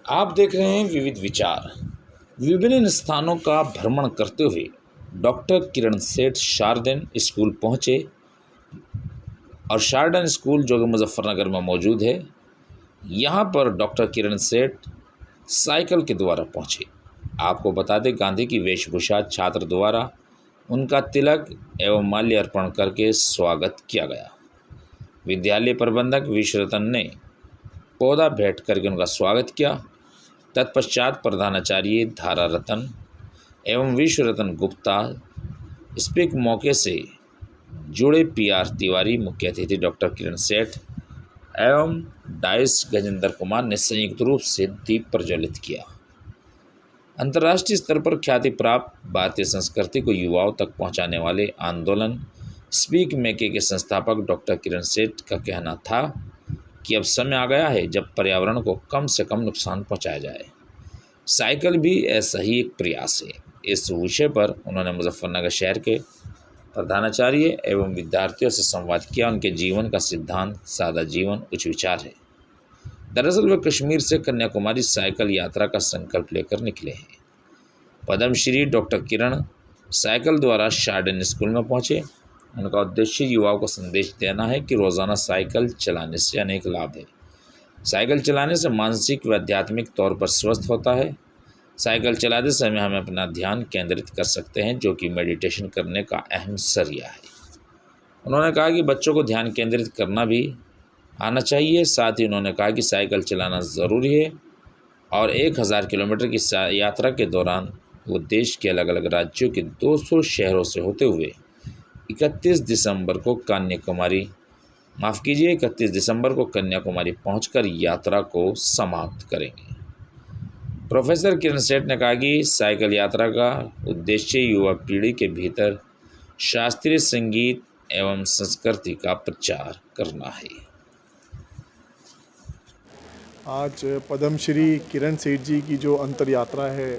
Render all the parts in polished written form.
आप देख रहे हैं विविध विचार। विभिन्न स्थानों का भ्रमण करते हुए डॉक्टर किरण सेठ शारदन स्कूल पहुंचे और शारदन स्कूल जो कि मुजफ्फरनगर में मौजूद है, यहाँ पर डॉक्टर किरण सेठ साइकिल के द्वारा पहुंचे। आपको बता दें, गांधी की वेशभूषा छात्र द्वारा उनका तिलक एवं माल्य अर्पण करके स्वागत किया गया। विद्यालय प्रबंधक विश्वरतन ने पौधा भेंट करके उनका स्वागत किया। तत्पश्चात प्रधानाचार्य धारा रतन एवं विश्वरतन गुप्ता, स्पीक मौके से जुड़े पीआर तिवारी, मुख्य अतिथि डॉक्टर किरण सेठ एवं डाइस गजेंद्र कुमार ने संयुक्त रूप से दीप प्रज्वलित किया। अंतर्राष्ट्रीय स्तर पर ख्याति प्राप्त भारतीय संस्कृति को युवाओं तक पहुंचाने वाले आंदोलन स्पीक मेके के संस्थापक डॉक्टर किरण सेठ का कहना था कि अब समय आ गया है जब पर्यावरण को कम से कम नुकसान पहुंचाया जाए। साइकिल भी ऐसा ही एक प्रयास है। इस विषय पर उन्होंने मुजफ्फरनगर शहर के प्रधानाचार्य एवं विद्यार्थियों से संवाद किया। उनके जीवन का सिद्धांत सादा जीवन उच्च विचार है। दरअसल वे कश्मीर से कन्याकुमारी साइकिल यात्रा का संकल्प लेकर निकले हैं। पद्मश्री डॉक्टर किरण साइकिल द्वारा शारदन स्कूल में पहुंचे। उनका उद्देश्य युवाओं को संदेश देना है कि रोज़ाना साइकिल चलाने से अनेक लाभ है। साइकिल चलाने से मानसिक व आध्यात्मिक तौर पर स्वस्थ होता है। साइकिल चलाते समय हम अपना ध्यान केंद्रित कर सकते हैं, जो कि मेडिटेशन करने का अहम जरिया है। उन्होंने कहा कि बच्चों को ध्यान केंद्रित करना भी आना चाहिए। साथ ही उन्होंने कहा कि साइकिल चलाना ज़रूरी है और 1000 किलोमीटर की यात्रा के दौरान वो देश के अलग अलग राज्यों के 200 शहरों से होते हुए 31 दिसंबर को कन्याकुमारी पहुंचकर यात्रा को समाप्त करेंगे। प्रोफेसर किरण सेठ ने कहा कि साइकिल यात्रा का उद्देश्य युवा पीढ़ी के भीतर शास्त्रीय संगीत एवं संस्कृति का प्रचार करना है। आज पद्मश्री किरण सेठ जी की जो अंतर यात्रा है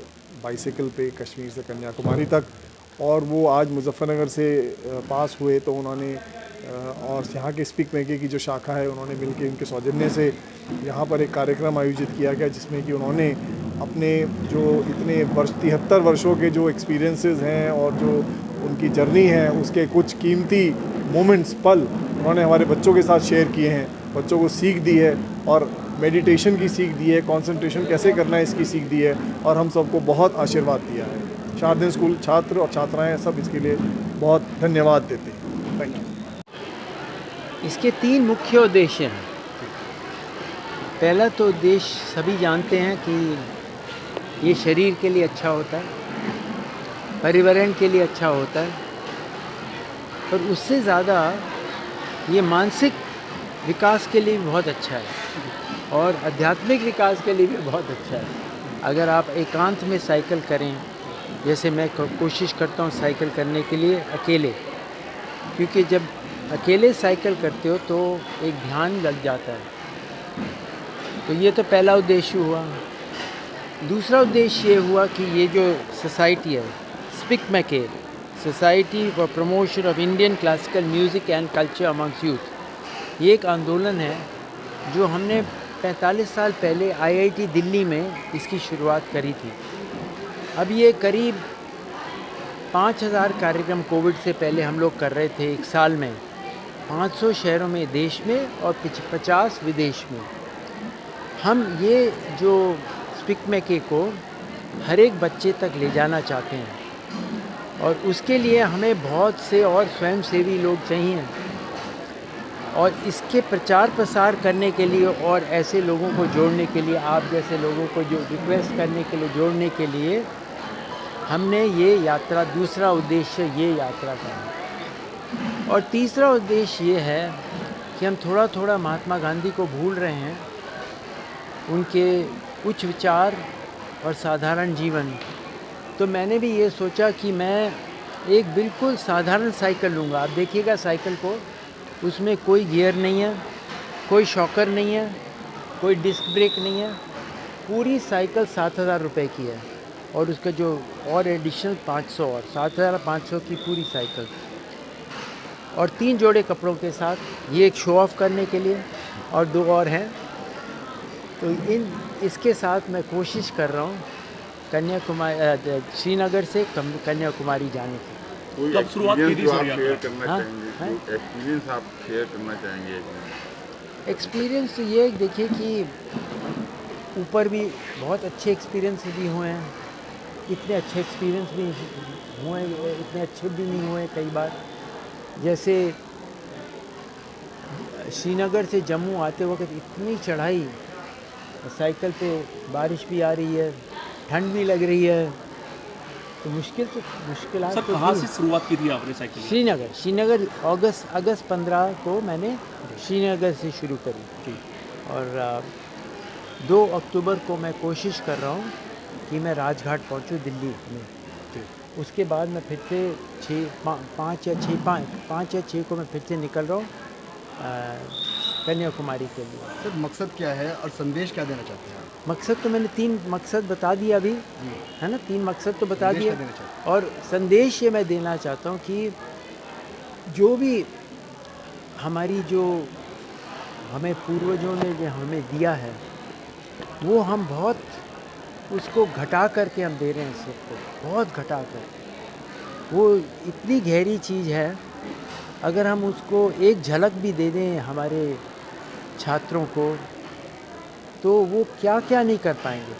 बाइसिकल पे कश्मीर से कन्याकुमारी तक, और वो आज मुजफ्फरनगर से पास हुए, तो उन्होंने और यहाँ के स्पीक मेके की जो शाखा है उन्होंने मिलकर उनके सौजन्य से यहाँ पर एक कार्यक्रम आयोजित किया गया, जिसमें कि उन्होंने अपने जो इतने 73 वर्षों के जो एक्सपीरियंसेस हैं और जो उनकी जर्नी है उसके कुछ कीमती मोमेंट्स, पल उन्होंने हमारे बच्चों के साथ शेयर किए हैं। बच्चों को सीख दी है और मेडिटेशन की सीख दी है, कंसंट्रेशन कैसे करना है इसकी सीख दी है, और हम सबको बहुत आशीर्वाद दिया है। शारदन स्कूल छात्र और छात्राएं सब इसके लिए बहुत धन्यवाद देते हैं। Thank you. इसके 3 मुख्य उद्देश्य हैं। पहला तो उद्देश्य सभी जानते हैं कि ये शरीर के लिए अच्छा होता है, पर्यावरण के लिए अच्छा होता है, और उससे ज़्यादा ये मानसिक विकास के लिए भी बहुत अच्छा है और आध्यात्मिक विकास के लिए भी बहुत अच्छा है। अगर आप एकांत में साइकिल करें, जैसे मैं कोशिश करता हूँ साइकिल करने के लिए अकेले, क्योंकि जब अकेले साइकिल करते हो तो एक ध्यान लग जाता है। तो ये तो पहला उद्देश्य हुआ। दूसरा उद्देश्य ये हुआ कि ये जो सोसाइटी है, speak Mackay society for promotion of Indian classical music and culture amongst youth, ये एक आंदोलन है जो हमने 45 साल पहले IIT दिल्ली में इसकी शुरुआत करी थी। अब ये करीब 5000 कार्यक्रम कोविड से पहले हम लोग कर रहे थे एक साल में, 500 शहरों में देश में और 50 विदेश में। हम ये जो स्पीक मेके को हर एक बच्चे तक ले जाना चाहते हैं, और उसके लिए हमें बहुत से और स्वयंसेवी लोग चाहिए, और इसके प्रचार प्रसार करने के लिए और ऐसे लोगों को जोड़ने के लिए, आप जैसे लोगों को जो रिक्वेस्ट करने के लिए, जोड़ने के लिए हमने ये यात्रा, दूसरा उद्देश्य ये यात्रा का है। और तीसरा उद्देश्य ये है कि हम थोड़ा थोड़ा महात्मा गांधी को भूल रहे हैं, उनके उच्च विचार और साधारण जीवन। तो मैंने भी ये सोचा कि मैं एक बिल्कुल साधारण साइकिल लूँगा। आप देखिएगा साइकिल को, उसमें कोई गियर नहीं है, कोई शॉकर नहीं है, कोई डिस्क ब्रेक नहीं है। पूरी साइकिल 7000 रुपये की है, और उसका जो और एडिशनल 500 और 7500 की पूरी साइकिल, और 3 जोड़े कपड़ों के साथ। ये एक शो ऑफ करने के लिए, और 2 और हैं। तो इन इसके साथ मैं कोशिश कर रहा हूँ कन्याकुमारी श्रीनगर से कन्याकुमारी जाने की। कोई कब शुरुआत की थी एक्सपीरियंस जो सर आप शेयर यात्रा? करना हाँ? चाहेंगे, हाँ? जो एक्सपीरियंस आप शेयर करना चाहेंगे एक एक्सपीरियंस तो ये देखिए कि ऊपर भी बहुत अच्छे एक्सपीरियंस भी हुए हैं, इतने अच्छे एक्सपीरियंस भी हुए, इतने अच्छे भी नहीं हुए कई बार। जैसे श्रीनगर से जम्मू आते वक्त इतनी चढ़ाई, साइकिल पे बारिश भी आ रही है, ठंड भी लग रही है, तो मुश्किलात सर तो कहाँ थी। से शुरुआत की थी आपने साइकिल? श्रीनगर अगस्त 15 को मैंने श्रीनगर से शुरू करी और 2 अक्टूबर को मैं कोशिश कर रहा हूँ कि मैं राजघाट पहुँचूँ दिल्ली में। उसके बाद मैं फिर से 5 या 6 को मैं फिर से निकल रहा हूँ कन्याकुमारी के लिए। सर मकसद क्या है और संदेश क्या देना चाहते हैं आप? मकसद तो मैंने 3 मकसद बता दिया अभी, है ना, 3 मकसद तो बता संदेश दिया। क्या देना चाहते और संदेश ये मैं देना चाहता हूँ कि जो भी हमें पूर्वजों ने जो हमें दिया है, वो हम बहुत उसको घटा करके हम दे रहे हैं सबको, बहुत घटा कर। वो इतनी गहरी चीज़ है, अगर हम उसको एक झलक भी दे दें हमारे छात्रों को, तो वो क्या क्या नहीं कर पाएंगे,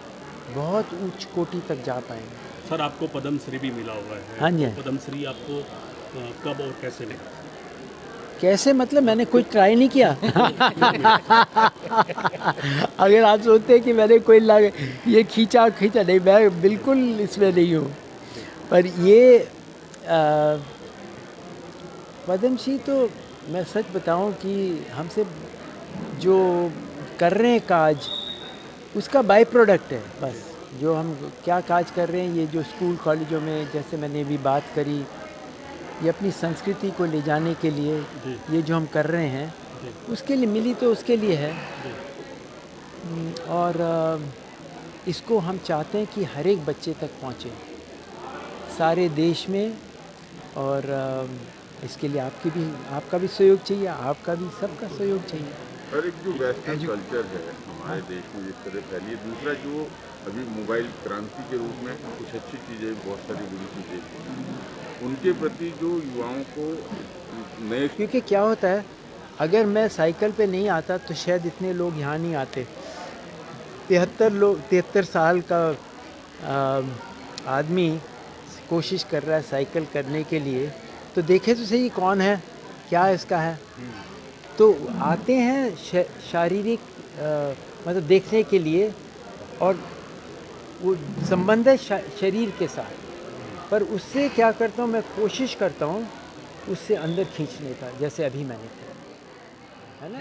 बहुत उच्च कोटि तक जा पाएंगे। सर आपको पद्म श्री भी मिला हुआ है। हाँ जी। तो पद्म श्री आपको कब और कैसे मिला? कैसे मतलब मैंने कोई ट्राई नहीं किया। अगर आप सोचते हैं कि मैंने कोई ये खींचा नहीं, मैं बिल्कुल इसमें नहीं हूँ। पर ये पद्मश्री तो मैं सच बताऊँ कि हमसे जो कर रहे हैं काज, उसका बाई प्रोडक्ट है बस। जो हम क्या काज कर रहे हैं, ये जो स्कूल कॉलेजों में जैसे मैंने अभी बात करी, ये अपनी संस्कृति को ले जाने के लिए ये जो हम कर रहे हैं, उसके लिए मिली तो उसके लिए है। और इसको हम चाहते हैं कि हर एक बच्चे तक पहुँचे सारे देश में। और इसके लिए आपका भी सहयोग चाहिए, आपका भी, सबका सहयोग चाहिए। और एक जो वेस्टर्न कल्चर है हमारे देश में जिस तरह फैली है, दूसरा जो अभी मोबाइल क्रांति के रूप में कुछ अच्छी चीज़ें, बहुत सारी बुरी चीज़ें, उनके प्रति जो युवाओं को नए, क्योंकि क्या होता है, अगर मैं साइकिल पे नहीं आता तो शायद इतने लोग यहाँ नहीं आते। 73 साल का आदमी कोशिश कर रहा है साइकिल करने के लिए, तो देखे तो सही कौन है, क्या इसका है। तो आते हैं शारीरिक मतलब देखने के लिए, और वो संबंध है शरीर के साथ। पर उससे क्या करता हूँ, मैं कोशिश करता हूँ उससे अंदर खींचने का, जैसे अभी मैंने किया, है ना।